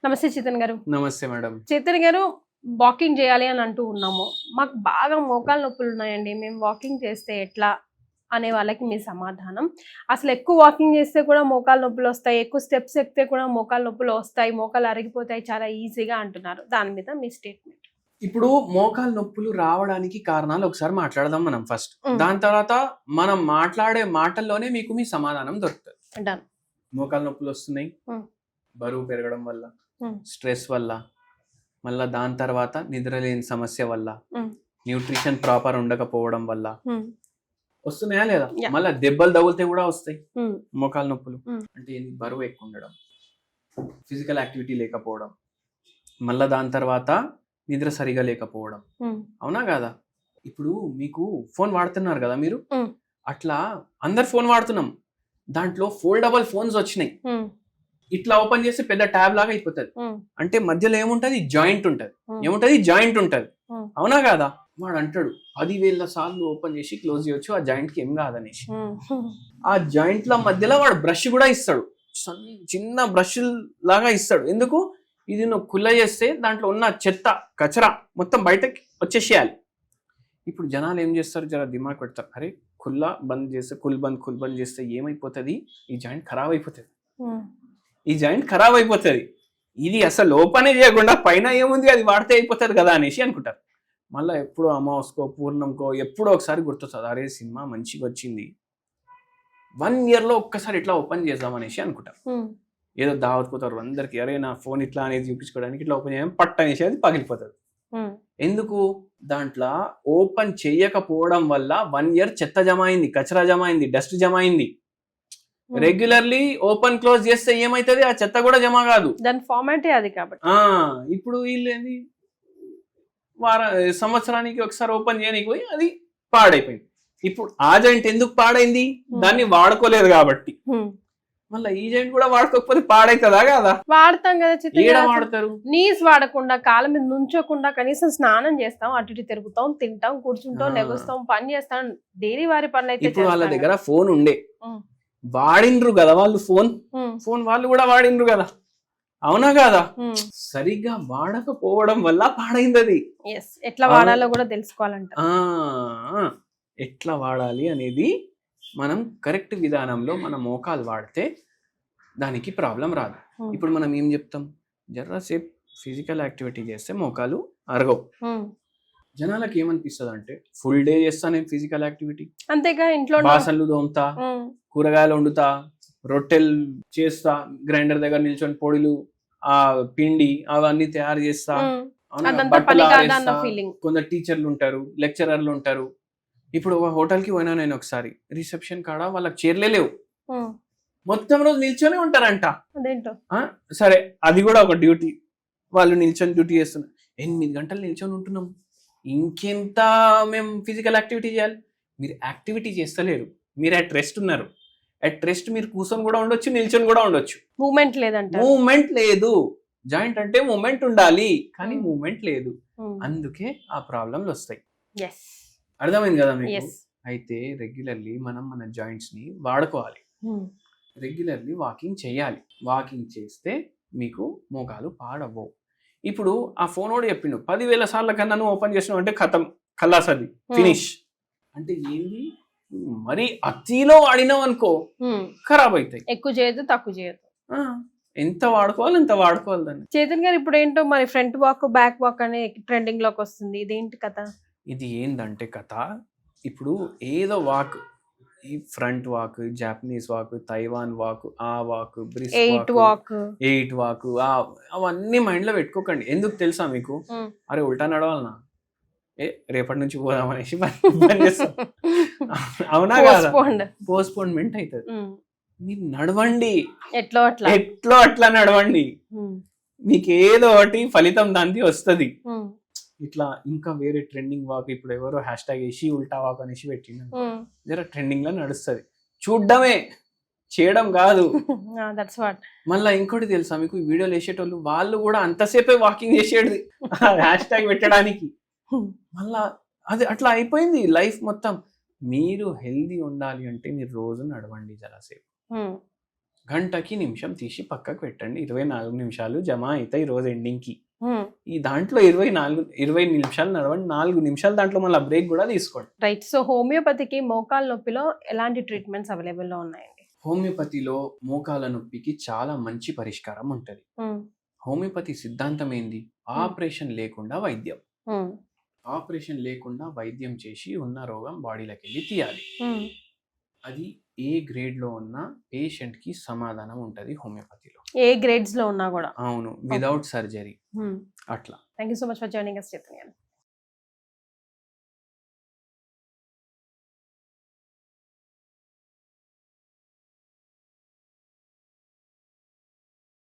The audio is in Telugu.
నమస్తే చేతన్ గారు. నమస్తే మేడం. చేతన్ గారు, వాకింగ్ చేయాలి అని అంటూ ఉన్నాము. మాకు బాగా మోకాలు నొప్పులు ఉన్నాయండి. మేము వాకింగ్ చేస్తే ఎట్లా అనే వాళ్ళకి మీ సమాధానం. అసలు ఎక్కువ వాకింగ్ చేస్తే కూడా మోకాలు నొప్పులు వస్తాయి, ఎక్కువ స్టెప్స్ ఎక్కితే కూడా మోకాలు నొప్పులు వస్తాయి, మోకాలు అరిగిపోతాయి చాలా ఈజీగా అంటున్నారు. దాని మీద మీ స్టేట్మెంట్. ఇప్పుడు మోకాలు నొప్పులు రావడానికి కారణాలు ఒకసారి మాట్లాడదాం మనం ఫస్ట్. దాని తర్వాత మనం మాట్లాడే మాటల్లోనే మీకు మీ సమాధానం దొరుకుతుంది. డన్. మోకాలు నొప్పులు వస్తున్నాయి బరువు పెరగడం వల్ల, స్ట్రెస్ వల్ల, మళ్ళా దాని తర్వాత నిద్రలేని సమస్య వల్ల, న్యూట్రిషన్ ప్రాపర్ ఉండకపోవడం వల్ల వస్తున్నాయా లేదా? మళ్ళీ దెబ్బలు తగిలితే కూడా వస్తాయి మోకాలు నొప్పులు. అంటే బరువు ఎక్కువ ఉండడం, ఫిజికల్ యాక్టివిటీ లేకపోవడం, మళ్ళా దాని తర్వాత నిద్ర సరిగా లేకపోవడం. అవునా కాదా? ఇప్పుడు మీకు ఫోన్ వాడుతున్నారు కదా మీరు, అట్లా అందరు ఫోన్ వాడుతున్నాం, దాంట్లో ఫోల్డబుల్ ఫోన్స్ వచ్చినాయి. ఇట్లా ఓపెన్ చేస్తే పెద్ద ట్యాబ్ లాగా అయిపోతుంది. అంటే మధ్యలో ఏముంటది? జాయింట్ ఉంటది. ఏముంటది? జాయింట్ ఉంటది. అవునా కాదా? వాడు అంటాడు 10,000 సార్లు ఓపెన్ చేసి క్లోజ్ చేయొచ్చు, ఆ జాయింట్ కి ఏం కాదనేసి. ఆ జాయింట్ ల మధ్యలో వాడు బ్రష్ కూడా ఇస్తాడు, చిన్న బ్రష్ లాగా ఇస్తాడు. ఎందుకు? ఇది నువ్వు కుల్ల చేస్తే దాంట్లో ఉన్న చెత్త కచరా మొత్తం బయటకి వచ్చేసేయాలి. ఇప్పుడు జనాలు ఏం చేస్తారు? జర దిమాగ్ పెడతారు, అరే కుల్లా బంద్ చేస్తే కుల్ బంద్ చేస్తే ఏమైపోతుంది? ఈ జాయింట్ ఖరాబ్ అయిపోతుంది, ఈ జాయింట్ ఖరాబ్ అయిపోతుంది, ఇది అసలు ఓపెన్ చేయకుండా పైన ఏముంది అది వాడితే అయిపోతుంది కదా అనేసి అనుకుంటారు. మళ్ళీ ఎప్పుడో అమావాస్కో పూర్ణంకో ఎప్పుడో ఒకసారి గుర్తొస్తుంది, అరే సినిమా మంచిగా వచ్చింది, 1 year లో ఒక్కసారి ఇట్లా ఓపెన్ చేద్దాం అనేసి అనుకుంటారు. ఏదో దావత్ పోతారు అందరికి, అరే నా ఫోన్ ఇట్లా అనేది చూపించుకోవడానికి ఇట్లా ఓపెన్ చేయడం పట్ట అనేసి అది పగిలిపోతుంది. ఎందుకు? దాంట్లో ఓపెన్ చేయకపోవడం వల్ల 1 year చెత్త జమ అయింది, కచరా జమ అయింది, డస్ట్ జమ అయింది. రెగ్యులర్లీ ఓపెన్ క్లోజ్ చేస్తే ఏమైతుంది? ఆ చెత్త కూడా జమ కాదు, దాని ఫార్మాటే అది. కాబట్టి ఇప్పుడు వీళ్ళు ఏంది సంవత్సరానికి ఒకసారి ఓపెన్ చేయడానికి పోయి అది పాడైపోయింది. ఇప్పుడు ఆ జాయింట్ ఎందుకు పాడైంది? దాన్ని వాడుకోలేదు కాబట్టి. మళ్ళీ ఈ జాయింట్ కూడా వాడుకోకపోతే పాడైతుందా కాదా? వాడతాం కదా. వాడతారు నీస్ వాడకుండా, కాళ్ళ మీద నుంచోకుండా కనీసం స్నానం చేస్తాం, అటు ఇటు తిరుగుతాం, తింటాం, కూర్చుంటాం, లెగుస్తాం, పని చేస్తాం, డైలీ వారి పనులు అయితే. ఇప్పుడు వాళ్ళ దగ్గర ఫోన్ ఉండే వాడిండ్రు కదా వాళ్ళు, ఫోన్ వాళ్ళు కూడా వాడిండ్రు కదా, అవునా కాదా? సరిగ్గా వాడకపోవడం వల్ల పాడైంది అది. ఎట్లా వాడాలో కూడా తెలుసుకోవాలంట. ఎట్లా వాడాలి అనేది మనం కరెక్ట్ విధానంలో మన మోకాలు వాడితే దానికి ప్రాబ్లం రాదు. ఇప్పుడు మనం ఏం చెప్తాం? జర్రాసేపు ఫిజికల్ యాక్టివిటీ చేస్తే మోకాలు అరగవు. జనాలకు ఏమనిపిస్తుంది అంటే, ఫుల్ డే చేస్తా నేను ఫిజికల్ యాక్టివిటీ, అంతేగా ఇంట్లో బాసన్లు తోముతా, కూరగాయలు వండుతా, రొట్టెలు చేస్తా, గ్రైండర్ దగ్గర నిల్చొని పొడిలు ఆ పిండి అవన్నీ తయారు చేస్తా, కొందరు టీచర్లు ఉంటారు, లెక్చరర్లు ఉంటారు. ఇప్పుడు ఒక హోటల్ కి పోయినా నేను ఒకసారి, రిసెప్షన్ కాడ వాళ్ళకి చైర్లే లేవు, మొత్తం రోజు నిల్చొని ఉంటారంట. సరే అది కూడా ఒక డ్యూటీ, వాళ్ళు నిల్చొని డ్యూటీ చేస్తున్నారు. 8 గంటలు నిల్చొని ఉంటున్నాం, ఇంకెంత మేము ఫిజికల్ యాక్టివిటీ చేయాలి? మీరు యాక్టివిటీ చేస్తలేరు, మీరు అట్ రెస్ట్ ఉన్నారు. అట్ రెస్ట్ మీరు కూర్చొని కూడా ఉండొచ్చు, నిల్చొని కూడా ఉండొచ్చు. మూమెంట్ లేదంట. మూమెంట్ లేదు. జాయింట్ అంటే మూమెంట్ ఉండాలి, కానీ మూమెంట్ లేదు. అందుకే ఆ ప్రాబ్లంలు వస్తాయి. అర్థమైంది కదా మీకు? అయితే రెగ్యులర్లీ మనం మన జాయింట్స్ ని వాడుకోవాలి, రెగ్యులర్లీ వాకింగ్ చేయాలి. వాకింగ్ చేస్తే మీకు మోకాలు పాడవు. ఇప్పుడు ఆ ఫోన్ వాడు చెప్పిండు 10,000 సార్ల కన్నా నువ్వు ఓపెన్ చేసినావు అంటే ఖతం, ఖల్లాస్, అది ఫినిష్. అంటే ఏంది? మరి అతిలో వాడినావు అనుకో ఖరాబ్ అవుతాయి. ఎక్కువ చేయదు, తక్కువ చేయదు, ఎంత వాడుకోవాలి అంత వాడుకోవాలి దాన్ని. చేతన్ గారు, ఇప్పుడు ఏంటో మరి ఫ్రంట్ వాక్ బ్యాక్ వాక్ అనే ట్రెండింగ్ లోకి వస్తుంది, ఇదేంటి కథ? ఇది ఏందంటే కథ, ఇప్పుడు ఏదో వాక్, ఈ front walk, Japanese walk, Taiwan walk, ఆ వాక్, బ్రిస్క్ వాక్, 8 వాక్, అవన్నీ మైండ్ లో పెట్టుకోకండి. ఎందుకు తెలుసా మీకు? అరే ఉల్టా నడవాలనా, రేపటి నుంచి పోదామనేసి అవునా కాదా? పోస్ట్పోన్మెంట్ అవుతుంది. మీరు నడవండి, ఎట్లో అట్లా నడవండి, మీకు ఏదో ఒకటి ఫలితం దానికి వస్తుంది. ఇట్లా ఇంకా వేరే ట్రెండింగ్ వాక్, ఇప్పుడు ఎవరో #ఏసి ఉల్టా వాక్ అనేసి పెట్టిండు, జర ట్రెండింగ్ లో నడుస్తుంది. చూడ్డమే, చేయడం కాదు. మళ్ళా ఇంకోటి తెలుసా మీకు? ఈ వీడియోలు వేసేటోళ్ళు వాళ్ళు కూడా అంతసేపే వాకింగ్ చేసేది #, పెట్టడానికి. మళ్ళా అది అట్లా అయిపోయింది లైఫ్ మొత్తం. మీరు హెల్దీ ఉండాలి అంటే మీరు రోజు నడవండి జరాసేపు. గంటకి నిమిషం తీసి పక్కకు పెట్టండి. 24 నిమిషాలు జమ అవుతాయి రోజు ఎండింగ్కి. ఈ దాంట్లో 20 నిమిషాలు నడవండి, 4 నిమిషాలు దాంట్లో మళ్ళీ బ్రేక్ కూడా తీసుకోండి. రైట్. సో హోమియోపతికి మోకాల నొప్పిలో ఎలాంటి ట్రీట్మెంట్స్ అవైలబుల్లో ఉన్నాయండి? హోమియోపతిలో మోకాల నొప్పికి చాలా మంచి పరిష్కారం ఉంటుంది. హోమియోపతి సిద్ధాంతం ఏంది? ఆపరేషన్ లేకుండా వైద్యం. ఆపరేషన్ లేకుండా వైద్యం చేసి ఉన్న రోగం బాడీలోకి వెళ్ళి తీయాలి. అది ఏ గ్రేడ్ లో ఉన్న పేషెంట్ కి సమాధానం ఉంటది హోమియోపతిలో. ఏ గ్రేడ్స్ లో ఉన్నా కూడా? అవును, విదౌట్ సర్జరీ. అట్లా. Thank you so much for joining us, Chaitanya.